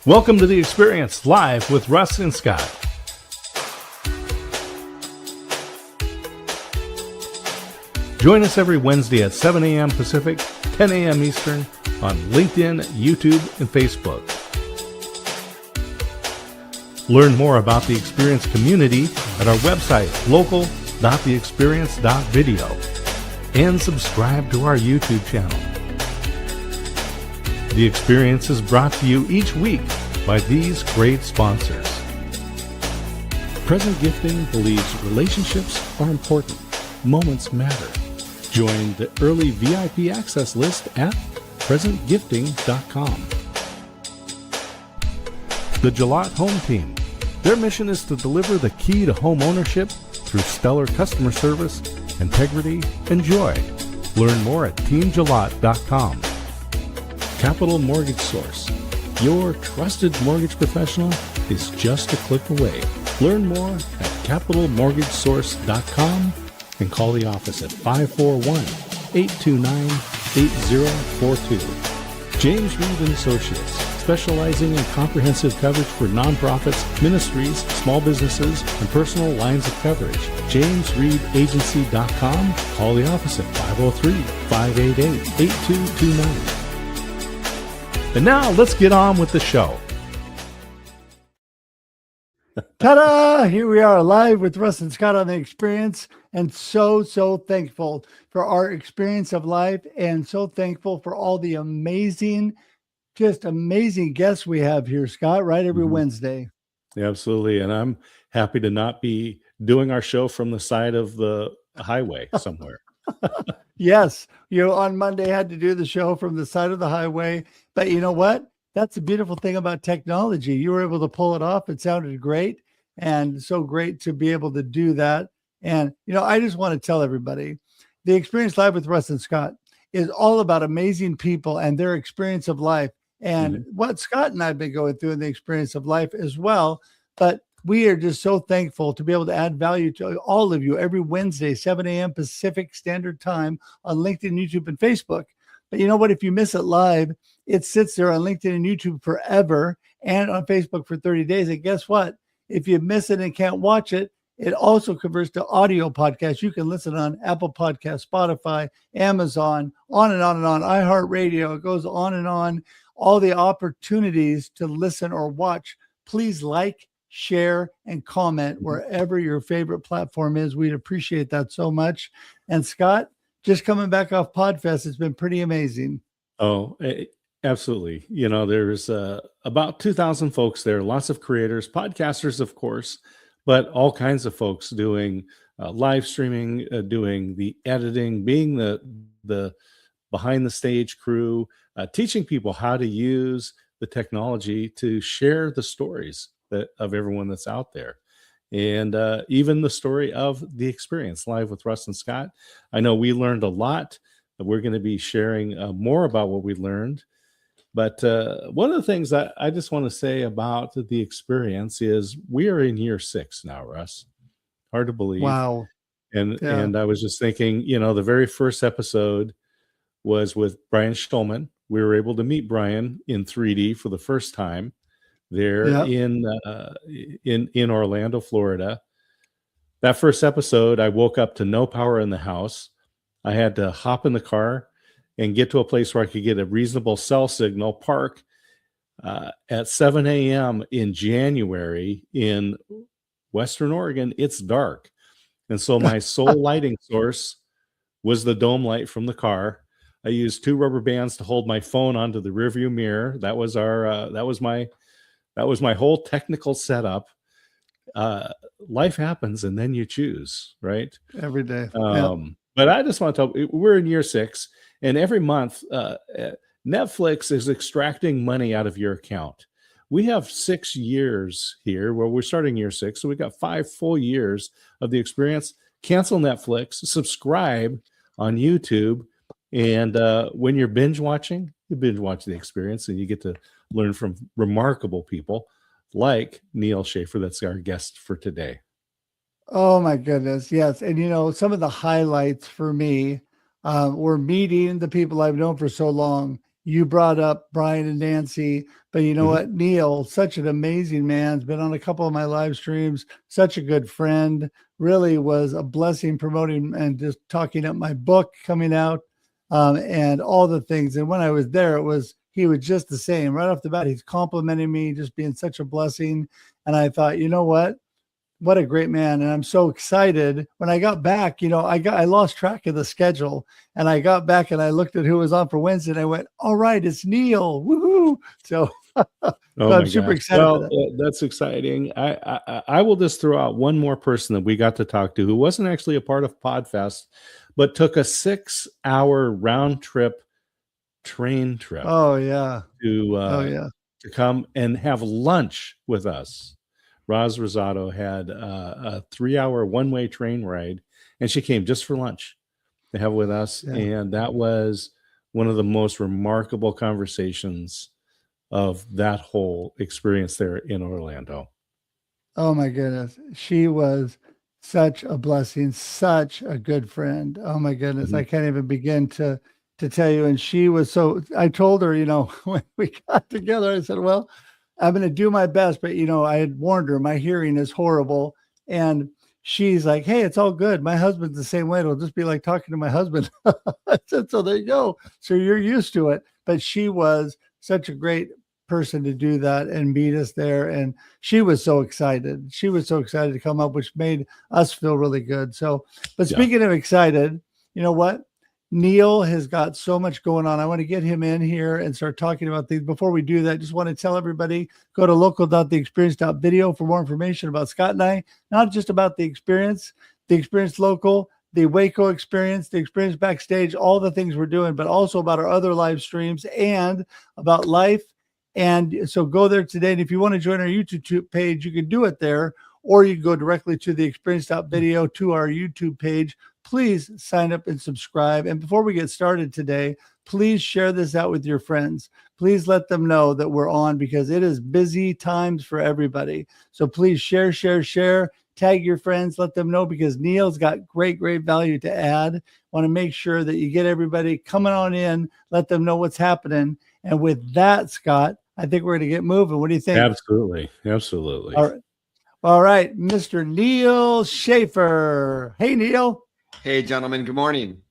Welcome to The Experience, live with Russ and Scott. Join us every Wednesday at 7 a.m. Pacific, 10 a.m. Eastern on LinkedIn, YouTube, and Facebook. Learn more about the Experience community at our website, local.theexperience.video, and subscribe to our YouTube channel. The Experience is brought to you each week by these great sponsors. Present Gifting believes relationships are important. Moments matter. Join the early VIP access list at presentgifting.com. The Gillot Home Team. Their mission is to deliver the key to home ownership through stellar customer service, integrity, and joy. Learn more at teamgillot.com. Capital Mortgage Source. Your trusted mortgage professional is just a click away. Learn more at capitalmortgagesource.com and call the office at 541-829-8042. James Reed & Associates, specializing in comprehensive coverage for nonprofits, ministries, small businesses, and personal lines of coverage. JamesReedAgency.com. Call the office at 503-588-8229. And now let's get on with the show. Ta-da! Here we are live with Russ and Scott on The Experience, and so thankful for our experience of life, and so thankful for all the amazing guests we have here, Scott, right? Every Wednesday. Yeah, absolutely. And I'm happy to not be doing our show from the side of the highway somewhere. Yes. On Monday, I had to do the show from the side of the highway. But you know what? That's the beautiful thing about technology. You were able to pull it off. It sounded great, and so great to be able to do that. And, I just want to tell everybody, The Experience Live with Russ and Scott is all about amazing people and their experience of life, and what Scott and I have been going through in the experience of life as well. But we are just so thankful to be able to add value to all of you every Wednesday, 7 a.m. Pacific Standard Time on LinkedIn, YouTube, and Facebook. But you know what? If you miss it live, it sits there on LinkedIn and YouTube forever and on Facebook for 30 days. And guess what? If you miss it and can't watch it, it also converts to audio podcasts. You can listen on Apple Podcasts, Spotify, Amazon, on and on and on, iHeartRadio. It goes on and on. All the opportunities to listen or watch. Please like, share, and comment wherever your favorite platform is. We'd appreciate that so much. And Scott, just coming back off PodFest, it's been pretty amazing. Oh, absolutely. There's about 2,000 folks there, lots of creators, podcasters, of course, but all kinds of folks doing live streaming, doing the editing, being the behind the stage crew, teaching people how to use the technology to share the stories of everyone that's out there. And even the story of The Experience Live with Russ and Scott. I know we learned a lot. We're going to be sharing more about what we learned. But one of the things that I just want to say about The Experience is we are in year 6 now, Russ. Hard to believe. Wow. And I was just thinking, the very first episode was with Brian Schulman. We were able to meet Brian in 3D for the first time there in Orlando, Florida. That first episode, I woke up to no power in the house. I had to hop in the car and get to a place where I could get a reasonable cell signal, park at 7 a.m. in January in Western Oregon. It's dark. And so my sole lighting source was the dome light from the car. I used 2 rubber bands to hold my phone onto the rearview mirror. That was my whole technical setup. Life happens, and then you choose, right? Every day. But I just want to tell you, we're in year 6, and every month Netflix is extracting money out of your account. We have 6 years here where we're starting year 6. So we got 5 full years of The Experience. Cancel Netflix, subscribe on YouTube. And when you're binge watching, you binge watch The Experience, and you get to learn from remarkable people like Neal Schaffer. That's our guest for today. Oh my goodness. Yes. And some of the highlights for me were meeting the people I've known for so long You brought up Brian and Nancy, but you know what? Neal, such an amazing man, has been on a couple of my live streams, such a good friend, really was a blessing promoting and just talking up my book coming out and all the things. And when I was there, he was just the same. Right off the bat, he's complimenting me, just being such a blessing. And I thought, you know what a great man. And I'm so excited. When I got back, I lost track of the schedule, and I got back and I looked at who was on for Wednesday, and I went, all right, it's Neal. Woohoo. So, I'm super excited for that. That's exciting. I will just throw out one more person that we got to talk to who wasn't actually a part of PodFest, but took a 6-hour round trip train trip. Oh yeah. To come and have lunch with us. Roz Rosado had a 3-hour one-way train ride, and she came just for lunch to have with us. Yeah. And that was one of the most remarkable conversations of that whole experience there in Orlando. Oh my goodness. She was such a blessing, such a good friend. Oh my goodness. I can't even begin to tell you. And she was I told her, when we got together, I said, well, I'm going to do my best, but I had warned her, my hearing is horrible. And she's like, hey, it's all good. My husband's the same way. It'll just be like talking to my husband. I said, so there you go. So you're used to it. But she was such a great person to do that and meet us there. And she was so excited. She was so excited to come up, which made us feel really good. So, but speaking of excited, you know what? Neal has got so much going on. I want to get him in here and start talking about things. Before we do that, just want to tell everybody, go to local.theexperience.video for more information about Scott and I, not just about the experience local, the Waco experience, the experience backstage, all the things we're doing, but also about our other live streams and about life. And so go there today. And if you want to join our YouTube page, you can do it there, or you can go directly to the experience.video to our YouTube page. Please sign up and subscribe. And before we get started today, please share this out with your friends. Please let them know that we're on, because it is busy times for everybody. So please share, tag your friends, let them know, because Neal's got great value to add. Want to make sure that you get everybody coming on in, let them know what's happening. And with that, Scott, I think we're going to get moving. What do you think? Absolutely. All right, Mr. Neal Schaffer. Hey, Neal. Hey, gentlemen. Good morning.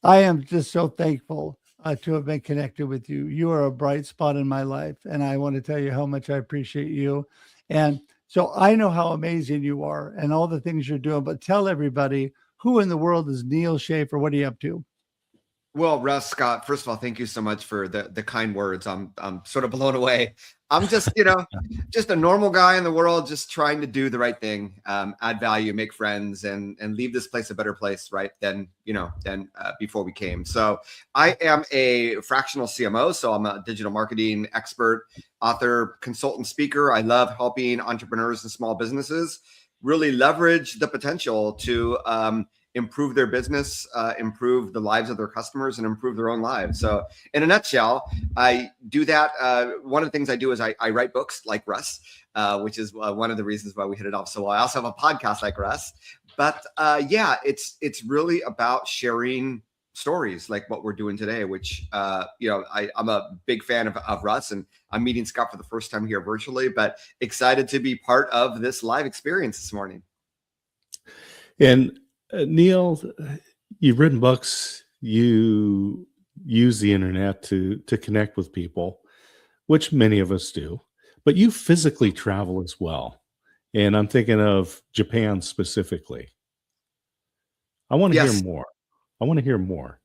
I am just so thankful to have been connected with you. You are a bright spot in my life, and I want to tell you how much I appreciate you. And so I know how amazing you are and all the things you're doing, but tell everybody, who in the world is Neal Schaffer? What are you up to? Well, Russ Scott, first of all, thank you so much for the kind words. I'm sort of blown away. I'm just, just a normal guy in the world, just trying to do the right thing, add value, make friends, and leave this place a better place, right, than before we came. So I am a fractional CMO. So I'm a digital marketing expert, author, consultant, speaker. I love helping entrepreneurs and small businesses really leverage the potential to improve their business, improve the lives of their customers, and improve their own lives. So in a nutshell, I do that. One of the things I do is I write books like Russ, which is one of the reasons why we hit it off so well. I also have a podcast like Russ. But it's really about sharing stories like what we're doing today, which, I'm a big fan of Russ, and I'm meeting Scott for the first time here virtually, but excited to be part of this live experience this morning. And Neal, you've written books, you use the internet to connect with people, which many of us do, but you physically travel as well. And I'm thinking of Japan specifically. I want to hear more.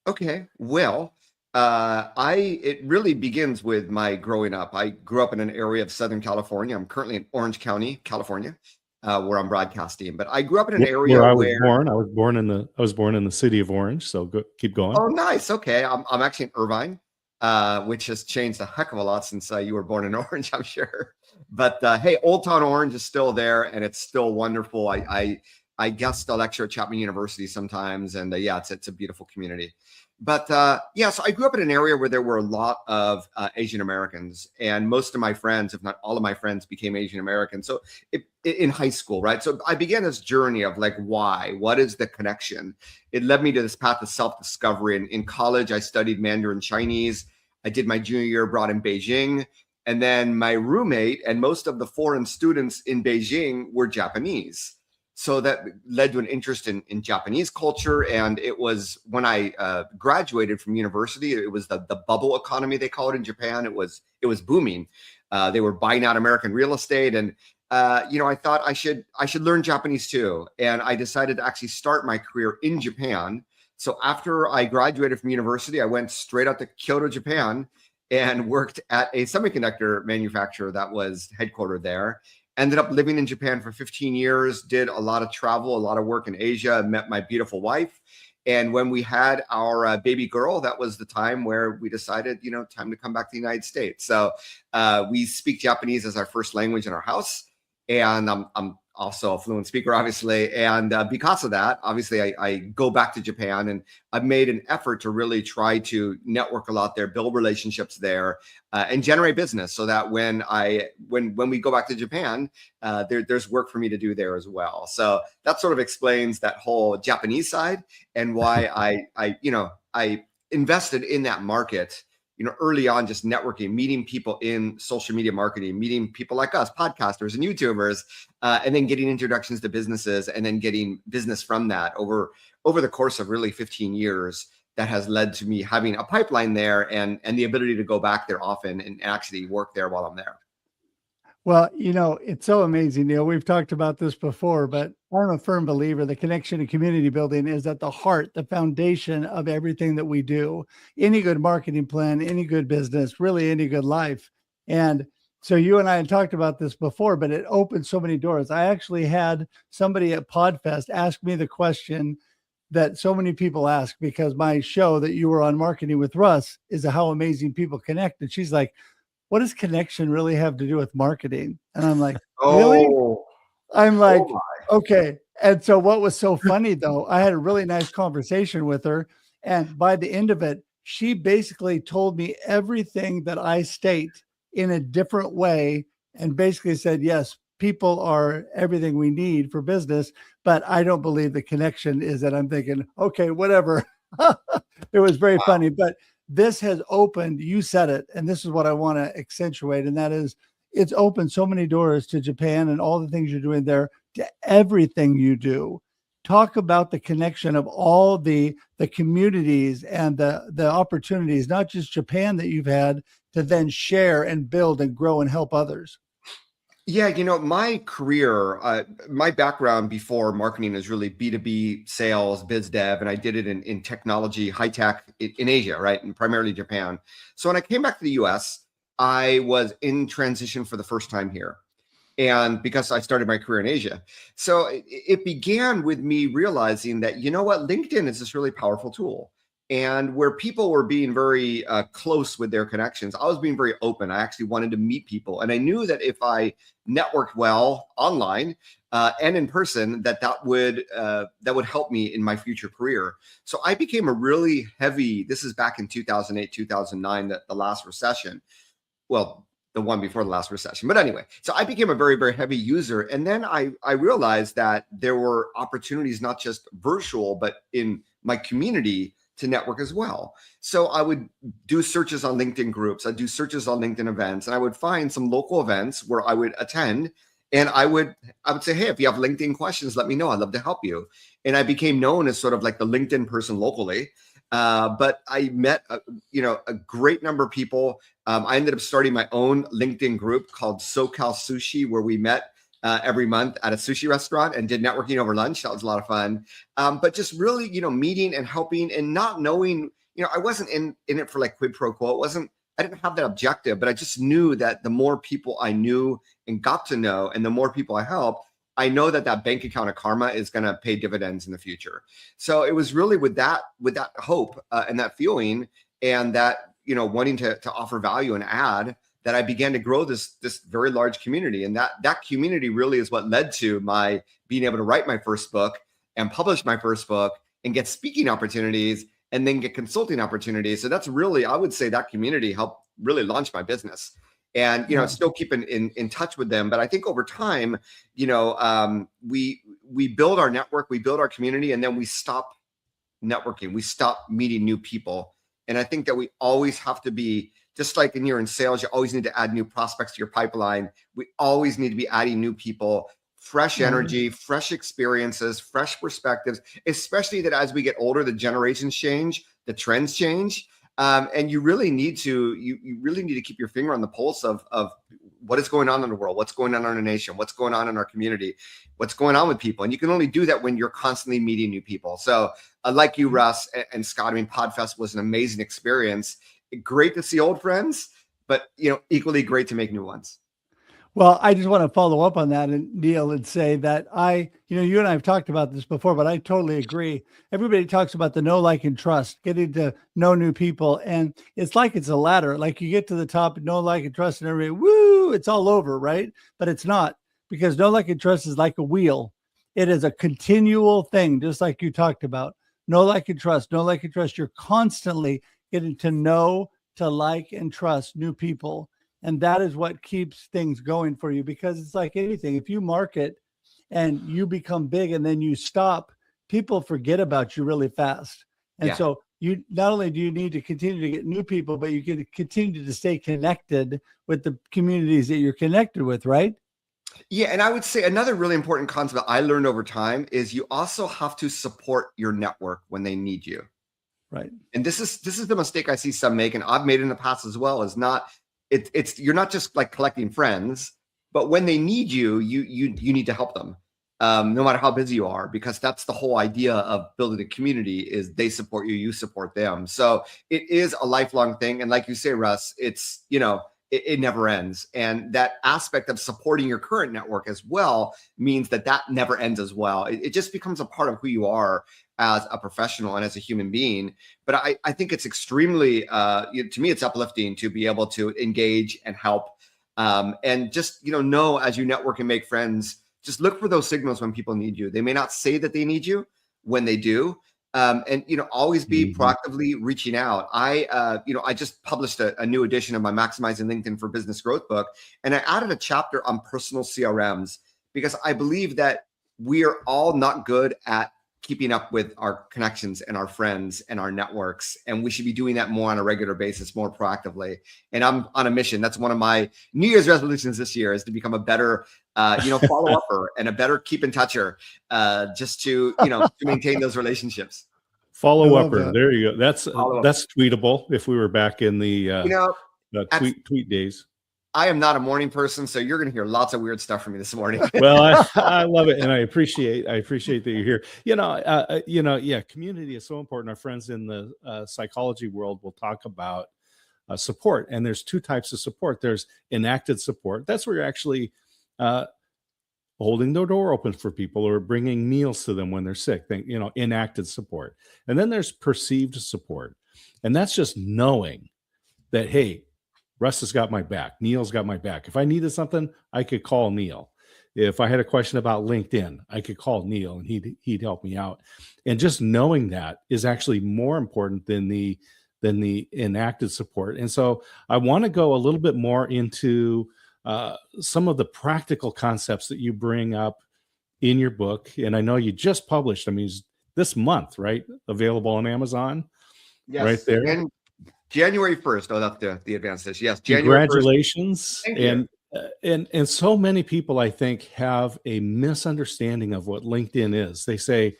Okay. Well, it really begins with my growing up. I grew up in an area of Southern California. I'm currently in Orange County, California. Where I'm broadcasting, but I grew up in an area where I was born in the city of Orange. So keep going. Oh, nice. Okay. I'm actually in Irvine, which has changed a heck of a lot since you were born in Orange, I'm sure. But hey, Old Town Orange is still there, and it's still wonderful. I I guest lecture at Chapman University sometimes, and yeah, it's a beautiful community. But yeah, so I grew up in an area where there were a lot of Asian Americans, and most of my friends, if not all of my friends, became Asian American. So in high school, right? So I began this journey of like, why? What is the connection? It led me to this path of self-discovery. And in college, I studied Mandarin Chinese. I did my junior year abroad in Beijing. And then my roommate and most of the foreign students in Beijing were Japanese. So that led to an interest in Japanese culture. And it was when I graduated from university, it was the bubble economy, they call it in Japan. It was booming. They were buying out American real estate. And, I thought I should learn Japanese too. And I decided to actually start my career in Japan. So after I graduated from university, I went straight out to Kyoto, Japan, and worked at a semiconductor manufacturer that was headquartered there. Ended up living in Japan for 15 years, did a lot of travel, a lot of work in Asia, met my beautiful wife. And when we had our baby girl, that was the time where we decided, time to come back to the United States. So we speak Japanese as our first language in our house. And I'm also a fluent speaker, obviously. And because of that, obviously, I go back to Japan, and I've made an effort to really try to network a lot there, build relationships there, and generate business so that when we go back to Japan, there's work for me to do there as well. So that sort of explains that whole Japanese side and why I invested in that market, early on, just networking, meeting people in social media marketing, meeting people like us, podcasters and YouTubers, and then getting introductions to businesses, and then getting business from that over the course of really 15 years. That has led to me having a pipeline there and the ability to go back there often and actually work there while I'm there. Well, it's so amazing, Neal. We've talked about this before, but I'm a firm believer the connection and community building is at the heart, the foundation of everything that we do. Any good marketing plan, any good business, really any good life. And so you and I had talked about this before, but it opened so many doors. I actually had somebody at PodFest ask me the question that so many people ask, because my show that you were on, Marketing with Russ, is how amazing people connect. And she's like, what does connection really have to do with marketing? And I'm like, really? I'm like, okay. And so what was so funny though, I had a really nice conversation with her. And by the end of it, she basically told me everything that I state in a different way, and basically said, yes, people are everything we need for business, but I don't believe the connection is that. I'm thinking, okay, whatever. It was very funny, but this has opened, you said it, and this is what I want to accentuate, and that is it's opened so many doors to Japan and all the things you're doing there, to everything you do. Talk about the connection of all the communities and the opportunities, not just Japan, that you've had to then share and build and grow and help others. Yeah, my career, my background before marketing is really B2B sales, biz dev, and I did it in technology, high tech in Asia, right? And primarily Japan. So when I came back to the US, I was in transition for the first time here. And because I started my career in Asia. So it began with me realizing that, LinkedIn is this really powerful tool. And where people were being very close with their connections, I was being very open. I actually wanted to meet people. And I knew that if I networked well online and in person, that would help me in my future career. So I became a really heavy, this is back in 2008, 2009, the last recession. Well, the one before the last recession. But anyway, so I became a very, very heavy user. And then I realized that there were opportunities, not just virtual, but in my community to network as well. So I would do searches on LinkedIn groups. I'd do searches on LinkedIn events, and I would find some local events where I would attend. And I would say, hey, if you have LinkedIn questions, let me know. I'd love to help you. And I became known as sort of like the LinkedIn person locally. But I met, a great number of people. I ended up starting my own LinkedIn group called SoCal Sushi, where we met every month at a sushi restaurant and did networking over lunch. That was a lot of fun. But just really, meeting and helping and not knowing, I wasn't in it for like quid pro quo. I didn't have that objective, but I just knew that the more people I knew and got to know, and the more people I helped, I know that bank account of karma is going to pay dividends in the future. So it was really with that hope and that feeling and that, wanting to offer value and add that I began to grow this very large community. And that community really is what led to my being able to write my first book and publish my first book and get speaking opportunities and then get consulting opportunities. So that's really, I would say that community helped really launch my business. And, still keep in touch with them. But I think over time, we build our network, we build our community, and then we stop networking. We stop meeting new people. And I think that we always have to be, just like when you're in sales, you always need to add new prospects to your pipeline. We always need to be adding new people, fresh energy, fresh experiences, fresh perspectives, especially that as we get older, the generations change, the trends change. And you really need to keep your finger on the pulse of what is going on in the world, what's going on in our nation, what's going on in our community, what's going on with people. And you can only do that when you're constantly meeting new people. So like you, Russ and Scott, I mean, PodFest was an amazing experience. Great to see old friends, but equally great to make new ones. Well, I just want to follow up on that, and Neal, and say that you and I have talked about this before, but I totally agree. Everybody talks about the know, like, and trust, getting to know new people. And it's like it's a ladder. Like you get to the top, know, like, and trust, and everybody, woo, it's all over, right? But it's not, because know, like, and trust is like a wheel. It is a continual thing, just like you talked about. Know, like, and trust, know, like, and trust. You're constantly getting to know, to like, and trust new people. And that is what keeps things going for you, because it's like anything. If you market and you become big and then you stop, people forget about you really fast. And so you not only do you need to continue to get new people, but you can continue to stay connected with the communities that you're connected with, right? Yeah. And I would say another really important concept that I learned over time is you also have to support your network when they need you. Right. And this is the mistake I see some make, and I've made in the past as well, is it's you're not just like collecting friends, but when they need you, you need to help them, no matter how busy you are, because that's the whole idea of building a community, is they support you, you support them. So it is a lifelong thing. And like you say, Russ, it's, it never ends. And that aspect of supporting your current network as well means that never ends as well. It just becomes a part of who you are as a professional and as a human being. But I think it's extremely, to me, it's uplifting to be able to engage and help. And just, know as you network and make friends, just look for those signals when people need you. They may not say that they need you when they do. And, always be proactively reaching out. I just published a new edition of my Maximizing LinkedIn for Business Growth book. And I added a chapter on personal CRMs, because I believe that we are all not good at keeping up with our connections and our friends and our networks. And we should be doing that more on a regular basis, more proactively. And I'm on a mission. That's one of my New Year's resolutions this year, is to become a better, follow-upper and a better keep in toucher, just to maintain those relationships. Follow-upper. There you go. That's tweetable if we were back in the tweet days. I am not a morning person, so you're going to hear lots of weird stuff from me this morning. Well, I love it, and I appreciate that you're here. Community is so important. Our friends in the psychology world will talk about support, and there's two types of support. There's enacted support. That's where you're actually holding the door open for people or bringing meals to them when they're sick. Enacted support. And then there's perceived support, and that's just knowing that, hey, Russ has got my back. Neal's got my back. If I needed something, I could call Neal. If I had a question about LinkedIn, I could call Neal and he'd help me out. And just knowing that is actually more important than the enacted support. And so I want to go a little bit more into some of the practical concepts that you bring up in your book. And I know you just published, this month, right? Available on Amazon. Yes. Right there. And January 1st. Oh, that's the advanced edition. Yes. January Congratulations. 1st. Thank you. And so many people, I think, have a misunderstanding of what LinkedIn is. They say,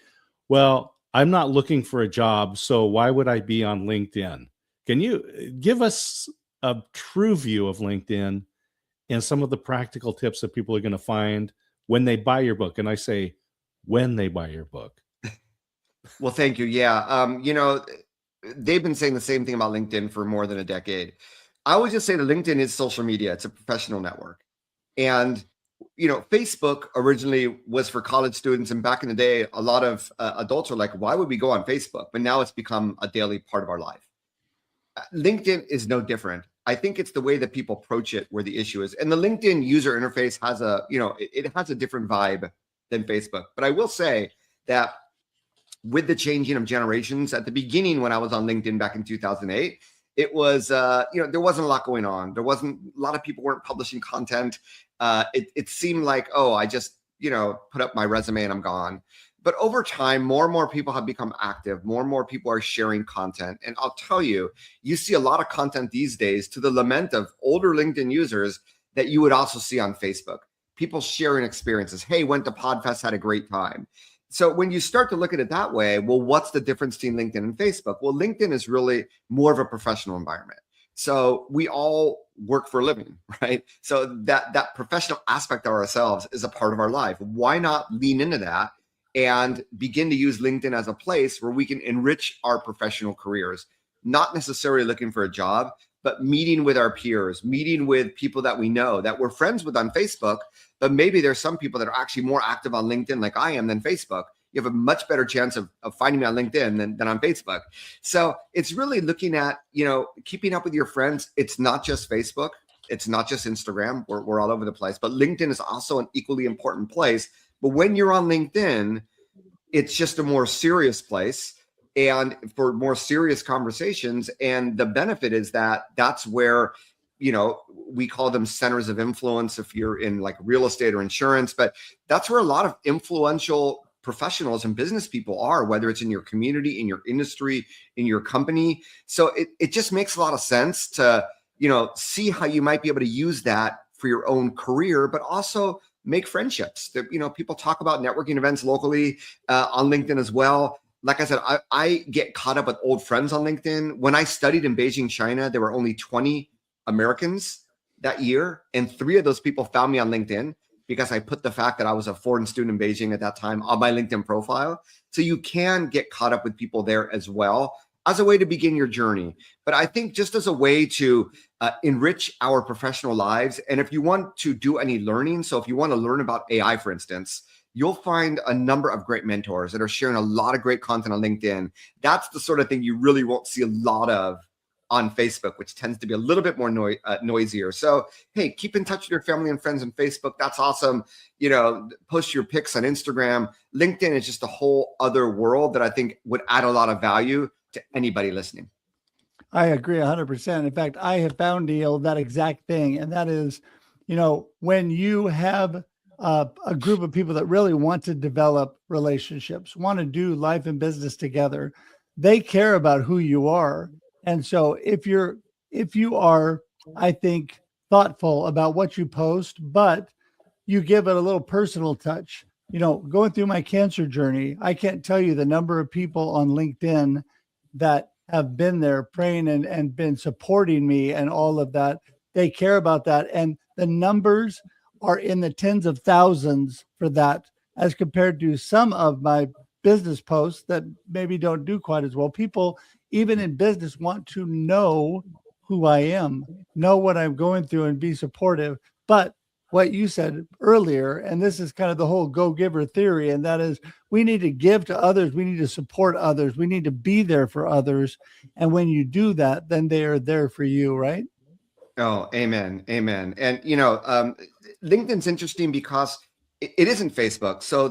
well, I'm not looking for a job, so why would I be on LinkedIn? Can you give us a true view of LinkedIn and some of the practical tips that people are going to find when they buy your book? And I say, when they buy your book. Well, thank you. Yeah. They've been saying the same thing about LinkedIn for more than a decade. I would just say that LinkedIn is social media. It's a professional network. And, Facebook originally was for college students. And back in the day, a lot of adults are like, why would we go on Facebook? But now it's become a daily part of our life. LinkedIn is no different. I think it's the way that people approach it where the issue is. And the LinkedIn user interface has a, it has a different vibe than Facebook. But I will say that with the changing of generations, at the beginning when I was on LinkedIn back in 2008, it was, there wasn't a lot going on. There wasn't, a lot of people weren't publishing content. It seemed like, oh, I just, put up my resume and I'm gone. But over time, more and more people have become active. More and more people are sharing content. And I'll tell you, you see a lot of content these days to the lament of older LinkedIn users that you would also see on Facebook. People sharing experiences. Hey, went to Podfest, had a great time. So when you start to look at it that way, well, what's the difference between LinkedIn and Facebook? Well, LinkedIn is really more of a professional environment. So we all work for a living, right? So that professional aspect of ourselves is a part of our life. Why not lean into that and begin to use LinkedIn as a place where we can enrich our professional careers, not necessarily looking for a job, but meeting with our peers, meeting with people that we know that we're friends with on Facebook, but maybe there's some people that are actually more active on LinkedIn like I am than Facebook. You have a much better chance of finding me on LinkedIn than on Facebook. So it's really looking at, keeping up with your friends. It's not just Facebook. It's not just Instagram. We're all over the place, but LinkedIn is also an equally important place. But when you're on LinkedIn, it's just a more serious place and for more serious conversations. And the benefit is that that's where, we call them centers of influence if you're in like real estate or insurance, but that's where a lot of influential professionals and business people are, whether it's in your community, in your industry, in your company. So it just makes a lot of sense to, see how you might be able to use that for your own career, but also make friendships. People talk about networking events locally on LinkedIn as well. Like I said, I get caught up with old friends on LinkedIn. When I studied in Beijing, China, there were only 20 Americans that year. And 3 of those people found me on LinkedIn because I put the fact that I was a foreign student in Beijing at that time on my LinkedIn profile. So you can get caught up with people there as well as a way to begin your journey. But I think just as a way to enrich our professional lives. And if you want to do any learning, so if you want to learn about AI, for instance, you'll find a number of great mentors that are sharing a lot of great content on LinkedIn. That's the sort of thing you really won't see a lot of on Facebook, which tends to be a little bit more noisier. So, hey, keep in touch with your family and friends on Facebook. That's awesome. Post your pics on Instagram. LinkedIn is just a whole other world that I think would add a lot of value to anybody listening. I agree 100%. In fact, I have found, Neal, that exact thing. And that is, when you have a group of people that really want to develop relationships, want to do life and business together, they care about who you are. And so if you are, I think, thoughtful about what you post, but you give it a little personal touch, going through my cancer journey, I can't tell you the number of people on LinkedIn that have been there praying and been supporting me and all of that. They care about that. And the numbers are in the tens of thousands for that, as compared to some of my business posts that maybe don't do quite as well. People, even in business, want to know who I am, know what I'm going through and be supportive. But what you said earlier, and this is kind of the whole go-giver theory, and that is we need to give to others. We need to support others. We need to be there for others. And when you do that, then they are there for you, right? Oh, amen. Amen. And, LinkedIn's interesting because it isn't Facebook. So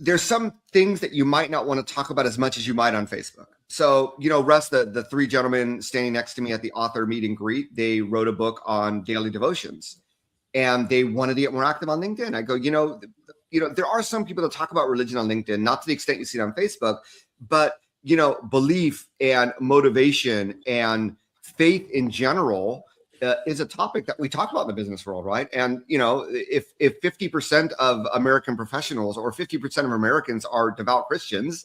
there's some things that you might not want to talk about as much as you might on Facebook. So, Russ, the 3 gentlemen standing next to me at the author meet and greet, they wrote a book on daily devotions and they wanted to get more active on LinkedIn. I go, there are some people that talk about religion on LinkedIn, not to the extent you see it on Facebook, but, belief and motivation and faith in general is a topic that we talk about in the business world, right? And, if 50% of American professionals or 50% of Americans are devout Christians,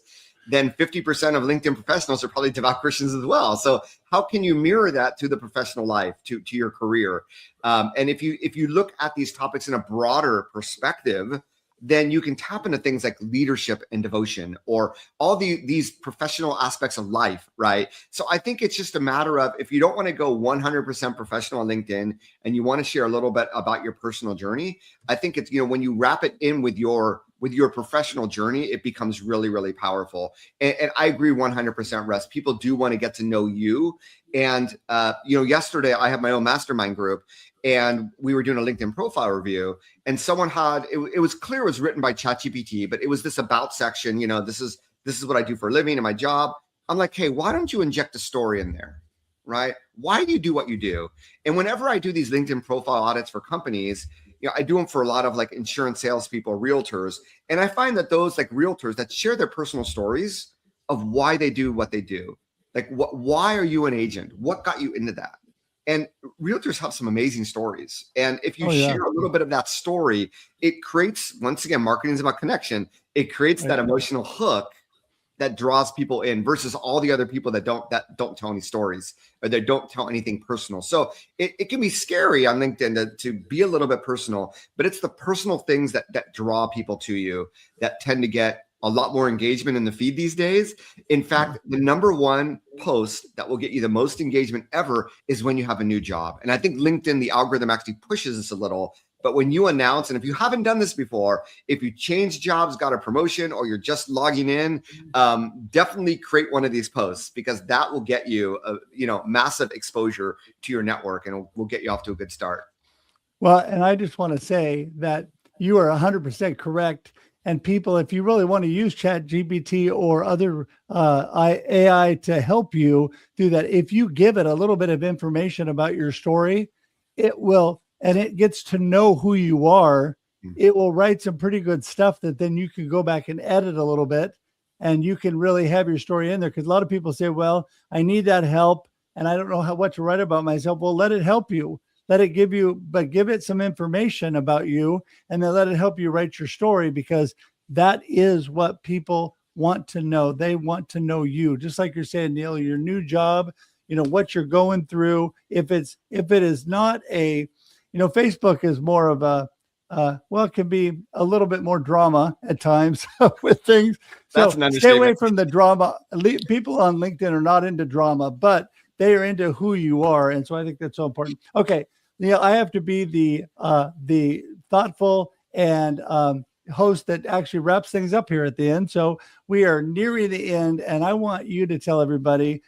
then 50% of LinkedIn professionals are probably devout Christians as well. So how can you mirror that to the professional life, to your career? And if you look at these topics in a broader perspective, then you can tap into things like leadership and devotion or all these professional aspects of life, right? So I think it's just a matter of, if you don't want to go 100% professional on LinkedIn and you want to share a little bit about your personal journey, I think it's, when you wrap it in with your with your professional journey, it becomes really, really powerful. And I agree 100%, Russ. People do want to get to know you. And, yesterday I had my own mastermind group and we were doing a LinkedIn profile review, and someone it was clear it was written by ChatGPT, but it was this about section, this is what I do for a living and my job. I'm like, hey, why don't you inject a story in there? Right? Why do you do what you do? And whenever I do these LinkedIn profile audits for companies, I do them for a lot of like insurance salespeople, realtors. And I find that those like realtors that share their personal stories of why they do what they do, like why are you an agent? What got you into that? And realtors have some amazing stories. And if you share a little bit of that story, it creates, once again, marketing is about connection. It creates that emotional hook that draws people in versus all the other people that don't tell any stories or they don't tell anything personal. So it can be scary on LinkedIn to be a little bit personal, but it's the personal things that draw people to you that tend to get a lot more engagement in the feed these days. In fact, the number one post that will get you the most engagement ever is when you have a new job. And I think LinkedIn, the algorithm actually pushes us a little. But when you announce, and if you haven't done this before, if you change jobs, got a promotion, or you're just logging in, definitely create one of these posts, because that will get you, massive exposure to your network, and will get you off to a good start. Well, and I just want to say that you are 100% correct. And people, if you really want to use ChatGPT or other AI to help you do that, if you give it a little bit of information about your story, it will, and it gets to know who you are, it will write some pretty good stuff that then you can go back and edit a little bit, and you can really have your story in there. Because a lot of people say, well, I need that help and I don't know what to write about myself. Well, let it help you. Let it give it some information about you, and then let it help you write your story, because that is what people want to know. They want to know you. Just like you're saying, Neal, your new job, what you're going through. If it is not Facebook is more of it can be a little bit more drama at times with things. So stay away from the drama. People on LinkedIn are not into drama, but they are into who you are. And so I think that's so important. Okay. Neal, I have to be the thoughtful and host that actually wraps things up here at the end. So we are nearing the end, and I want you to tell everybody,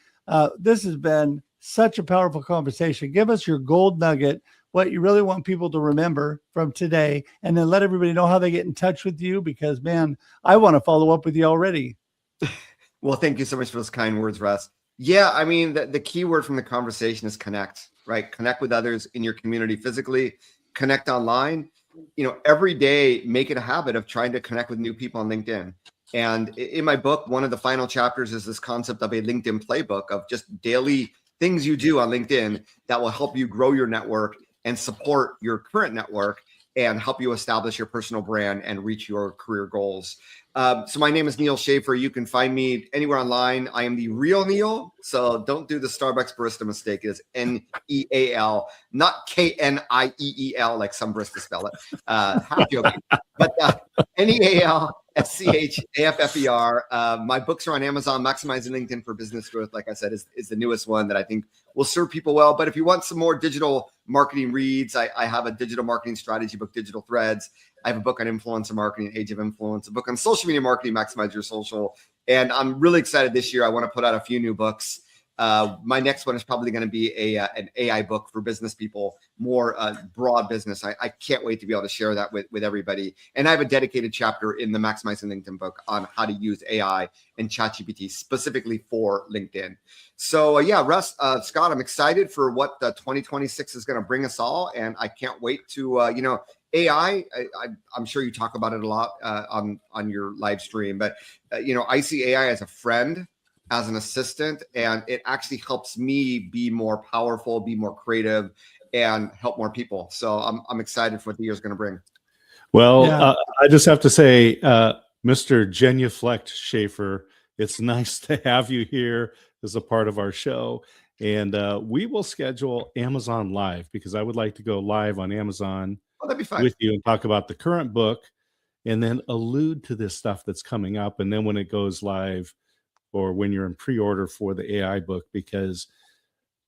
this has been such a powerful conversation. Give us your gold nugget, what you really want people to remember from today, and then let everybody know how they get in touch with you, because, man, I want to follow up with you already. Well, thank you so much for those kind words, Russ. Yeah, I mean, the key word from the conversation is connect, right? Connect with others in your community physically, connect online. Every day, make it a habit of trying to connect with new people on LinkedIn. And in my book, one of the final chapters is this concept of a LinkedIn playbook of just daily things you do on LinkedIn that will help you grow your network and support your current network and help you establish your personal brand and reach your career goals. So my name is Neal Schaffer. You can find me anywhere online. I am the real Neal. So don't do the Starbucks barista mistake. It's Neal, not Kneel, like some baristas spell it. Half joking. But NealSchaffer. My books are on Amazon. Maximizing LinkedIn for Business Growth, like I said, is the newest one that I think will serve people well. But if you want some more digital marketing reads, I have a digital marketing strategy book, Digital Threads. I have a book on influencer marketing, Age of Influence, a book on social media marketing, Maximize Your Social. And I'm really excited this year. I want to put out a few new books. My next one is probably going to be an AI book for business people, more broad business. I can't wait to be able to share that with everybody. And I have a dedicated chapter in the Maximizing LinkedIn book on how to use AI and ChatGPT specifically for LinkedIn. So Russ, Scott, I'm excited for what 2026 is going to bring us all. And I can't wait to, AI, I'm sure you talk about it a lot on your live stream, but I see AI as a friend, as an assistant, and it actually helps me be more powerful, be more creative, and help more people. So I'm excited for what the year's going to bring. Well, I just have to say, Mr. Genuflect Schaffer, it's nice to have you here as a part of our show. And we will schedule Amazon Live, because I would like to go live on Amazon that'd be fun. with you and talk about the current book, and then allude to this stuff that's coming up. And then when it goes live, or when you're in pre-order for the AI book, because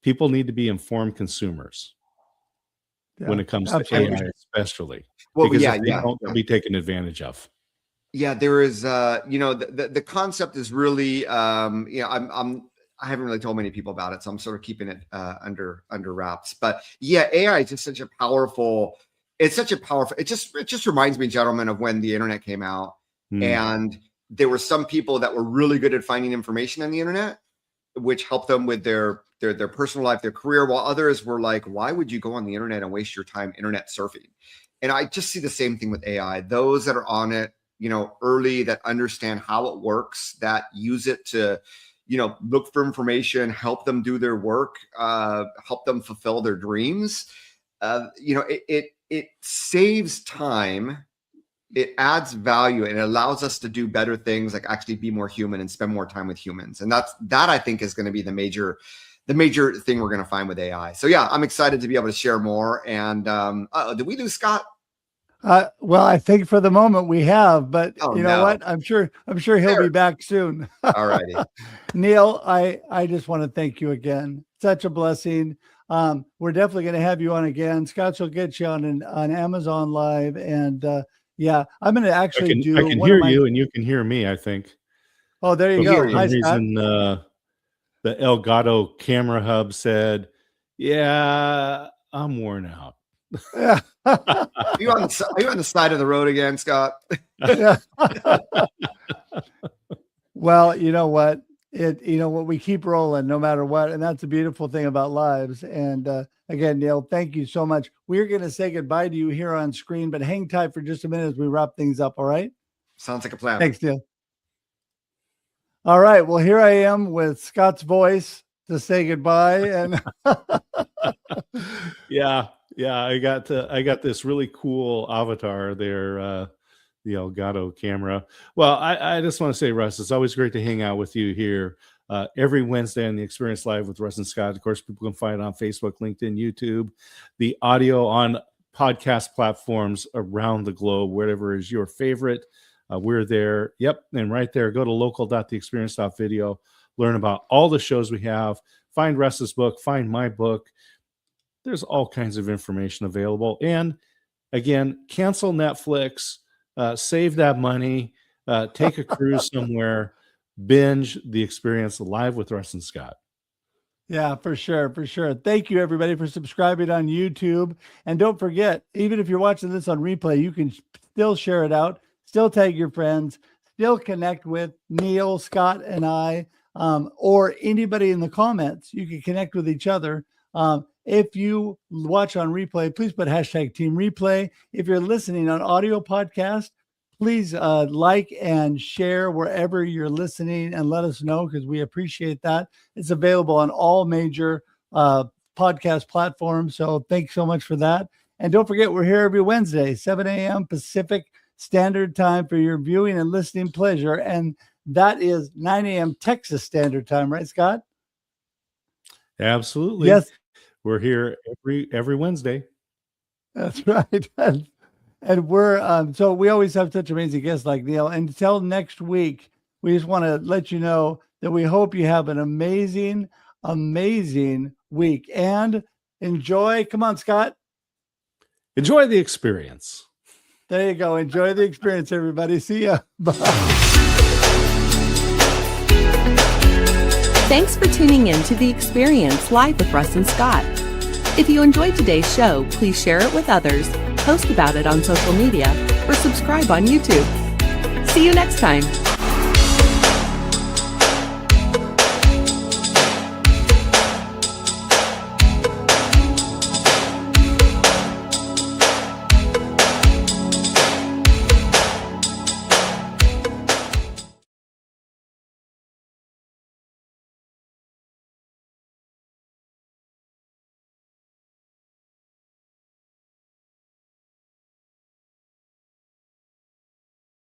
people need to be informed consumers when it comes to AI, especially, because if they don't, they'll be taken advantage of. Yeah, there is, the concept is really, I haven't really told many people about it, so I'm sort of keeping it under wraps. But yeah, AI is just such a powerful. It's such a powerful. It just reminds me, gentlemen, of when the internet came out, and there were some people that were really good at finding information on the internet, which helped them with their personal life, their career, while others were like, why would you go on the internet and waste your time internet surfing? And I just see the same thing with AI. Those that are on it, early, that understand how it works, that use it to, look for information, help them do their work, help them fulfill their dreams. It saves time, it adds value, and it allows us to do better things, like actually be more human and spend more time with humans. And that I think is going to be the major thing we're going to find with AI. So yeah, I'm excited to be able to share more. And did we lose Scott? Well, I think for the moment we have, but you know no. what? I'm sure he'll be back soon. All righty. Neal, I just want to thank you again. Such a blessing. We're definitely going to have you on again. Scott will get you on Amazon Live. And yeah, I'm going to actually I can hear you and you can hear me, I think. Oh, there you go. For some reason, the Elgato camera hub said, yeah, I'm worn out. Yeah. Are you on the side of the road again, Scott? Well, you know what? We keep rolling no matter what. And that's the beautiful thing about lives. And again, Neal, thank you so much. We're going to say goodbye to you here on screen, but hang tight for just a minute as we wrap things up. All right. Sounds like a plan. Thanks, Neal. All right. Well, here I am with Scott's voice to say goodbye. And Yeah, I got this really cool avatar there, the Elgato camera. Well, I just want to say, Russ, it's always great to hang out with you here every Wednesday on the Experience Live with Russ and Scott. Of course, people can find it on Facebook, LinkedIn, YouTube, the audio on podcast platforms around the globe, whatever is your favorite. We're there. Yep. And right there, go to local.theexperience.video, learn about all the shows we have, find Russ's book, find my book. There's all kinds of information available. And again, cancel Netflix, save that money, take a cruise somewhere, binge the Experience Live with Russ and Scott. Yeah, for sure. Thank you, everybody, for subscribing on YouTube. And don't forget, even if you're watching this on replay, you can still share it out, still tag your friends, still connect with Neal, Scott, and I, or anybody in the comments. You can connect with each other. If you watch on replay, please put #Team Replay. If you're listening on audio podcast, please like and share wherever you're listening and let us know, because we appreciate that. It's available on all major podcast platforms. So thanks so much for that. And don't forget, we're here every Wednesday, 7 a.m. Pacific Standard Time for your viewing and listening pleasure. And that is 9 a.m. Texas Standard Time, right, Scott? Absolutely. Yes. We're here every Wednesday. That's right. And we're so we always have such amazing guests like Neal. Until next week, we just want to let you know that we hope you have an amazing week and enjoy. Come on, Scott. Enjoy the experience. There you go. Enjoy the experience, everybody. See ya. Bye. Thanks for tuning in to The Experience Live with Russ and Scott. If you enjoyed today's show, please share it with others, post about it on social media, or subscribe on YouTube. See you next time.